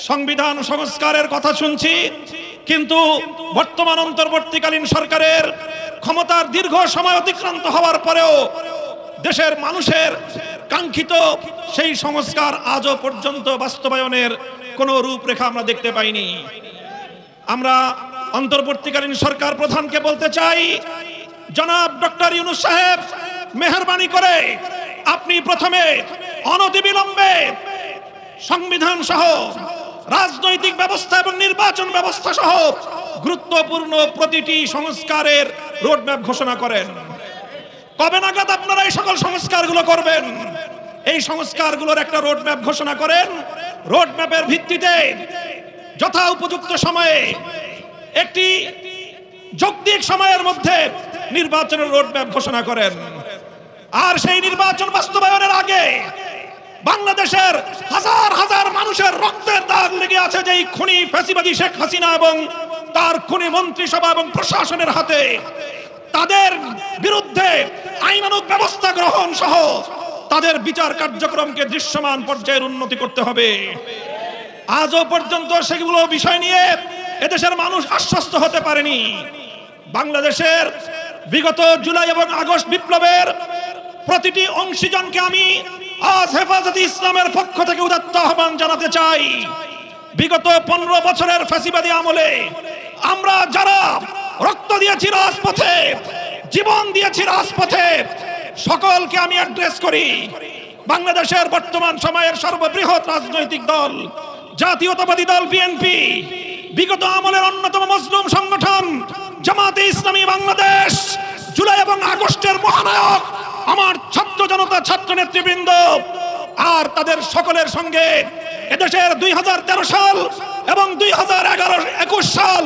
সংবিধান সংস্কারের কথা শুনছি, কিন্তু বর্তমান অন্তর্বর্তীকালীন সরকারের ক্ষমতার দীর্ঘ সময় অতিক্রান্ত হওয়ার পরেও দেশের মানুষের কাঙ্ক্ষিত সেই সংস্কার আজও পর্যন্ত বাস্তবায়নের কোনো রূপরেখা আমরা দেখতে পাইনি। আমরা অন্তর্বর্তীকালীন সরকার প্রধানকে বলতে চাই, জনাব ডক্টর ইউনূস সাহেব, মেহেরবানি করে আপনি প্রথমে অনতিবিলম্বে সংবিধান সহ রাজনৈতিক ব্যবস্থা এবং নির্বাচন ব্যবস্থা সহ গুরুত্বপূর্ণ প্রতিটি সংস্কারের রোডম্যাপ ঘোষণা করেন। কবে নাগাদ আপনারা এই সকল সংস্কারগুলো করবেন? এই সংস্কারগুলোর একটা রোডম্যাপ ঘোষণা করেন। রোডম্যাপের ভিত্তিতে যথা উপযুক্ত সময়ে একটি যৌক্তিক সময়ের মধ্যে নির্বাচনের রোডম্যাপ ঘোষণা করেন। আর সেই নির্বাচন বাস্তবায়নের আগে বাংলাদেশের হাজার হাজার মানুষের রক্তের দাগ লেগে আছে যেই খুনি ফ্যাসিবাদী শেখ হাসিনা এবং তার খুনি মন্ত্রিসভা এবং প্রশাসনের হাতে, তাদের বিরুদ্ধে আইনানুগ ব্যবস্থা গ্রহণ সহ তাদের বিচার কার্যক্রমকে দৃশ্যমান পর্যায়ের উন্নতি করতে হবে। আজও পর্যন্ত সেগুলো বিষয় নিয়ে এদেশের মানুষ আশ্বস্ত হতে পারেনি। বাংলাদেশের বিগত জুলাই এবং আগস্ট বিপ্লবের প্রতিটি অংশীজনকে আমি আজ হেফাজতে ইসলামের পক্ষ থেকে উদাত্ত আহ্বান জানাতে চাই। বিগত 15 বছরের ফ্যাসিবাদী আমলে আমরা যারা রক্ত দিয়েছি রাজপথে, জীবন দিয়েছি রাজপথে, সকলকে আমি অ্যাড্রেস করি। বাংলাদেশের বর্তমান সময়ের সর্ববৃহৎ রাজনৈতিক দল জাতীয়তাবাদী দল বিএনপি, বিগত আমলের অন্যতম মজলুম সংগঠন জামাতে ইসলামী বাংলাদেশ, জুলাই এবং আগস্টের মহানায়ক আমার ছাত্র জনতা, ছাত্র নেতৃবৃন্দ, আর তাদের সকলের সঙ্গে এদেশের 2013 সাল এবং 2011-21 সাল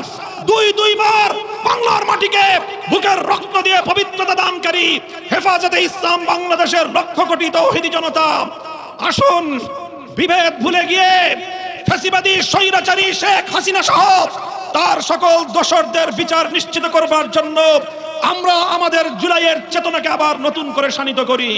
দুইবার বাংলার মাটিকে বুকের রক্ত দিয়ে পবিত্রতা দানকারী হেফাজতে ইসলাম বাংলাদেশের লক্ষ কোটি তৌহিদি জনতা, আসুন বিভেদ ভুলে গিয়ে ফ্যাসিবাদী স্বৈরাচারী শেখ হাসিনা সহ তার সকল দোষরদের বিচার নিশ্চিত করবার জন্য আমরা আমাদের জুলাইয়ের চেতনাকে আবার নতুন করে শানিত করি।